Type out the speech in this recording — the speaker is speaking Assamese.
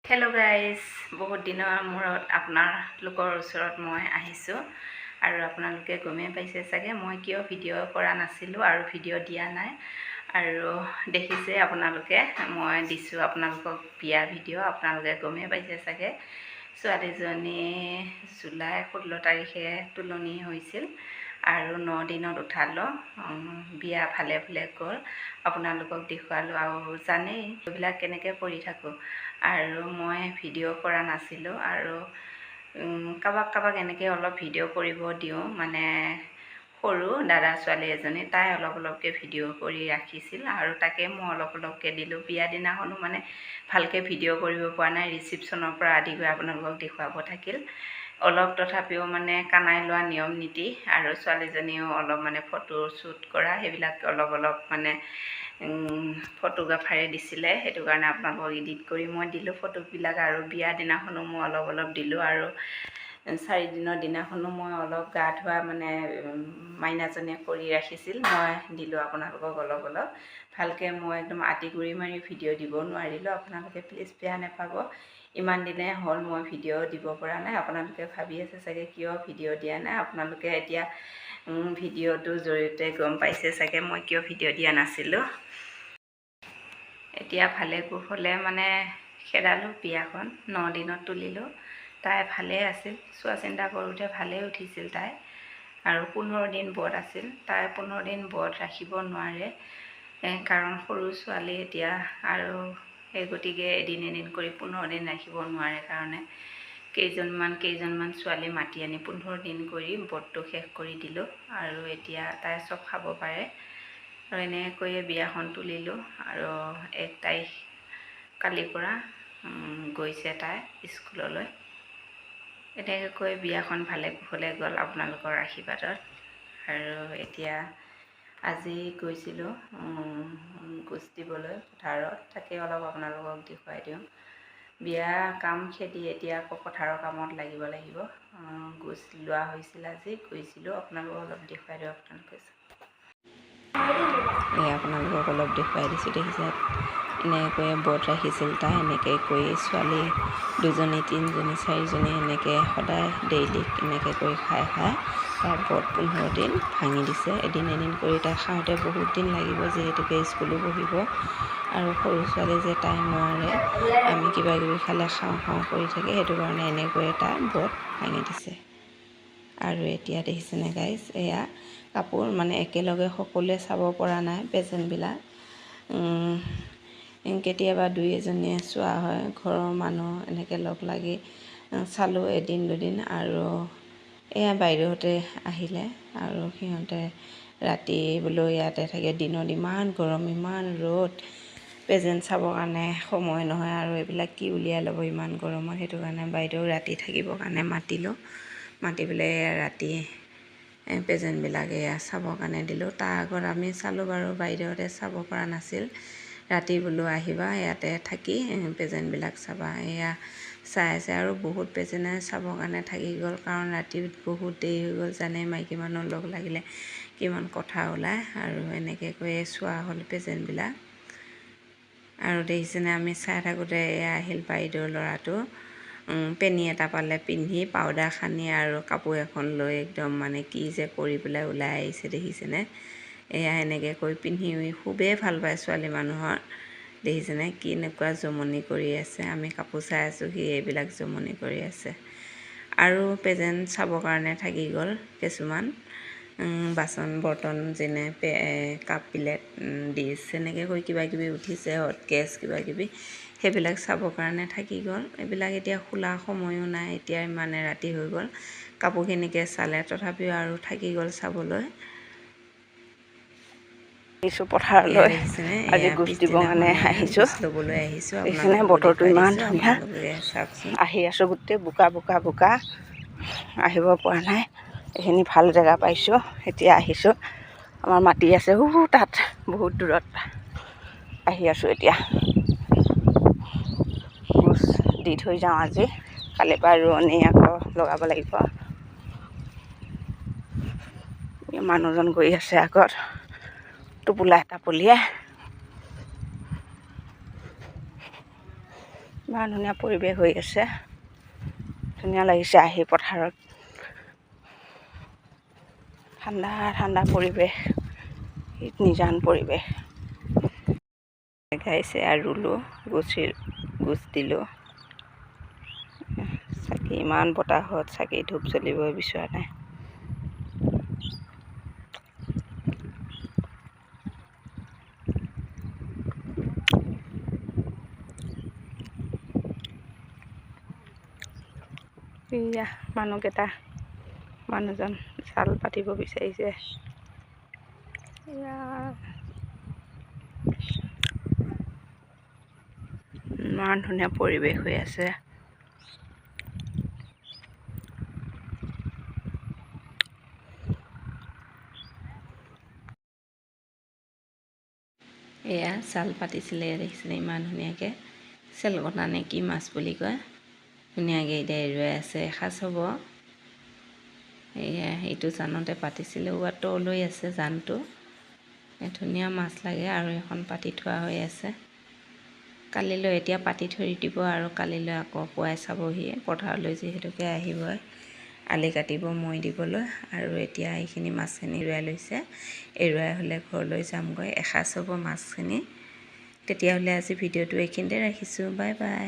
হেল্ল' গাইজ, বহুত দিনৰ মূৰত আপোনালোকৰ ওচৰত মই আহিছোঁ আৰু আপোনালোকে গমেই পাইছে চাগে মই কিয় ভিডিঅ' কৰা নাছিলোঁ আৰু ভিডিঅ' দিয়া নাই। আৰু দেখিছে আপোনালোকে মই দিছোঁ আপোনালোকক বিয়া ভিডিঅ', আপোনালোকে গমেই পাইছে চাগে। ছোৱালীজনী জুলাই 16 তাৰিখে তুলনি হৈছিল আৰু 9 দিনত উঠালোঁ। বিয়া ভালে ভালে গ'ল, আপোনালোকক দেখুৱালোঁ আৰু জানেই এইবিলাক কেনেকৈ কৰি থাকোঁ। আৰু মই ভিডিঅ' কৰা নাছিলোঁ আৰু কাৰোবাক এনেকৈ অলপ ভিডিঅ' কৰিব দিওঁ, মানে সৰু দাদা ছোৱালী এজনী, তাই অলপকৈ ভিডিঅ' কৰি ৰাখিছিল আৰু তাকে মই অলপকৈ দিলোঁ। বিয়া দিনাখনো মানে ভালকৈ ভিডিঅ' কৰিব পৰা নাই, ৰিচিপশ্যনৰ পৰা আদি কৰি আপোনালোকক দেখুৱাব থাকিল অলপ, তথাপিও মানে কানাই লোৱা নিয়ম নীতি আৰু ছোৱালীজনীও অলপ মানে ফটো শ্বুট কৰা সেইবিলাক অলপ মানে ফটোগ্ৰাফাৰে দিছিলে, সেইটো কাৰণে আপোনালোকক এডিট কৰি মই দিলোঁ ফটোবিলাক। আৰু বিয়া দিনাখনো মই অলপ দিলোঁ আৰু 4 দিনৰ দিনাখনো মই অলপ গা ধোৱা মানে মাইনাজনীয়ে কৰি ৰাখিছিল, মই দিলোঁ আপোনালোকক অলপ ভালকৈ। মই একদম আতি গুৰি মাৰি ভিডিঅ' দিব নোৱাৰিলোঁ, আপোনালোকে প্লিজ বেয়া নাপাব। ইমান দিনে হ'ল মই ভিডিঅ' দিব পৰা নাই, আপোনালোকে ভাবি আছে চাগে কিয় ভিডিঅ' দিয়া নাই। আপোনালোকে এতিয়া ভিডিঅ'টোৰ জৰিয়তে গম পাইছে চাগে মই কিয় ভিডিঅ' দিয়া নাছিলোঁ। এতিয়া ভালে কুশলে মানে খেদালোঁ বিয়াখন, 9 দিনত তুলিলোঁ। তাই ভালেই আছিল, চোৱা চিন্তা কৰোঁতে ভালেই উঠিছিল তাই। আৰু 15 দিন বৰত আছিল। তাই 15 দিন বৰত ৰাখিব নোৱাৰে, কাৰণ সৰু ছোৱালী এতিয়া, আৰু সেই গতিকে এদিন কৰি 15 দিন ৰাখিব নোৱাৰে কাৰণে কেইজনমান ছোৱালী মাতি আনি 15 দিন কৰি বৰটো শেষ কৰি দিলোঁ। আৰু এতিয়া তাই চব খাব পাৰে আৰু এনেকৈয়ে বিয়াখন তুলিলোঁ। আৰু 1 তাৰিখ কালিৰ পৰা গৈছে তাই স্কুললৈ। এনেকৈ বিয়াখন ভালে কুশলে গ'ল আপোনালোকৰ আশীৰ্বাদত। আৰু এতিয়া আজি গৈছিলোঁ গোচ দিবলৈ পথাৰত, তাকে অলপ আপোনালোকক দেখুৱাই দিওঁ। বিয়া কাম খেদি এতিয়া আকৌ পথাৰৰ কামত লাগিব। গোচ লোৱা হৈছিল আজি, গৈছিলোঁ, আপোনালোকক অলপ দেখুৱাই দিওঁ। আপোনালোকক অলপ দেখুৱাই দিছোঁ, দেখিছে এনেকৈ বৰত ৰাখিছিল তাই। এনেকৈ কৰি ছোৱালী 2জনী 3জনী 4জনী এনেকৈ সদায় ডেইলি এনেকৈ কৰি খাই তাই বৰত 15 দিন ভাঙি দিছে। এদিন কৰি তাই খাওঁতে বহুত দিন লাগিব, যিহেতুকে স্কুলো বহিব আৰু সৰু ছোৱালী যে তাই নোৱাৰে, আমি কিবা কিবি খালে খাওঁ কৰি থাকে, সেইটো কাৰণে এনেকৈয়ে তাই বৰত ভাঙি দিছে। আৰু এতিয়া দেখিছেনে গাইজ, এয়া কাপোৰ মানে একেলগে সকলোৱে চাব পৰা নাই পেজেণ্টবিলাক, কেতিয়াবা 2-এজনীয়ে চোৱা হয়, ঘৰৰ মানুহ এনেকৈ লগ লাগি চালোঁ এদিন 2 দিন। আৰু এয়া বাইদেউহঁতে আহিলে আৰু সিহঁতে ৰাতি বোলো ইয়াতে থাকে, দিনত ইমান গৰম ইমান ৰ'দ, পেজেণ্ট চাবৰ কাৰণে সময় নহয় আৰু এইবিলাক কি উলিয়াই ল'ব ইমান গৰমত, সেইটো কাৰণে বাইদেউ ৰাতি থাকিবৰ কাৰণে মাতি পেলাই ৰাতি পেজেণ্টবিলাক এয়া চাবৰ কাৰণে দিলোঁ। তাৰ আগত আমি চালোঁ বাৰু, বাইদেউহঁতে চাব পৰা নাছিল। ৰাতি বোলো আহিবা, ইয়াতে থাকি পেজেণ্টবিলাক চাবা। এয়া চাই আছে আৰু বহুত পেজেণ্টে চাবৰ কাৰণে থাকি গ'ল, কাৰণ ৰাতি বহুত দেৰি হৈ গ'ল। জানে মাইকী মানুহ লগ লাগিলে কিমান কথা ওলায়। আৰু এনেকৈ কৈয়ে চোৱা হ'ল পেজেণ্টবিলাক। আৰু দেখিছেনে আমি চাই থাকোঁতে এয়া আহিল বাইদেউৰ ল'ৰাটো, পেনী এটা পালে পিন্ধি, পাউডাৰ সানি আৰু কাপোৰ এখন লৈ একদম মানে কি যে কৰি পেলাই ওলাই আহিছে, দেখিছেনে। এয়া এনেকৈ কৰি পিন্ধি খুবেই ভাল পায় ছোৱালী মানুহৰ, দেখিছেনে কেনেকুৱা জমনি কৰি আছে। আমি কাপোৰ চাই আছোঁ, সি এইবিলাক জমনি কৰি আছে। আৰু পেজেণ্ট চাবৰ কাৰণে থাকি গ'ল কিছুমান, বাচন বৰ্তন যেনে কাপ প্লেট ডিছ এনেকৈ কৰি কিবা কিবি উঠিছে, হট কেছ কিবা কিবি, সেইবিলাক চাবৰ কাৰণে থাকি গ'ল। এইবিলাক এতিয়া খোলা সময়ো নাই, এতিয়া ইমানে ৰাতি হৈ গ'ল, কাপোৰখিনিকে চালে, তথাপিও আৰু থাকি গ'ল চাবলৈ। আহিছোঁ পথাৰলৈ, আজি গোচ দিবৰ কাৰণে আহিছোঁ, ল'বলৈ আহিছোঁ। দেখিছেনে বতৰটো ইমান ধুনীয়া, আহি আছোঁ গোটেই বোকা, আহিব পৰা নাই। এইখিনি ভাল জেগা পাইছোঁ, এতিয়া আহিছোঁ। আমাৰ মাটি আছে তাত বহুত দূৰত, আহি আছোঁ এতিয়া। গোচ দি থৈ যাওঁ আজি, কালিৰ পৰা ৰোৱনী আকৌ লগাব লাগিব। মানুহজন গৈ আছে আগত, টোপোলা এটা পলিয়াই। ইমান ধুনীয়া পৰিৱেশ হৈ আছে, ধুনীয়া লাগিছে আহি পথাৰত। ঠাণ্ডা ঠাণ্ডা পৰিৱেশ, নিজান পৰিৱেশ। গাইছে আৰু ৰুলো, গুছ দিলোঁ। চাকি ইমান বতাহত চাকি ধূপ জ্বলিব বিচৰা নাই। এয়া মানুহজন চাল পাতিব বিচাৰিছে। এয়া ইমান ধুনীয়া পৰিৱেশ হৈ আছে। এয়া চাল পাতিছিলে দেখিছিলে ইমান ধুনীয়াকৈ, চেলকটা নে কি মাছ বুলি কয়, ধুনীয়াকৈ এতিয়া এৰুৱাই আছে, এসাঁজ হ'ব। এয়া এইটো জানতে পাতিছিলে, তলৈ আছে জানটো, ধুনীয়া মাছ লাগে আৰু এখন পাতি থোৱা হৈ আছে। কালিলৈ এতিয়া পাতি থৈ দিব আৰু কালিলৈ আকৌ পুৱাই চাবহি, পথাৰলৈ যিহেতুকে আহিবই আলি কাটিব মৈ দিবলৈ। আৰু এতিয়া এইখিনি মাছখিনি এৰুৱাই লৈছে, এৰুৱাই হ'লে ঘৰলৈ যামগৈ, এসাঁজ হ'ব মাছখিনি। তেতিয়াহ'লে আজি ভিডিঅ'টো এইখিনিতে ৰাখিছোঁ, বাই বাই।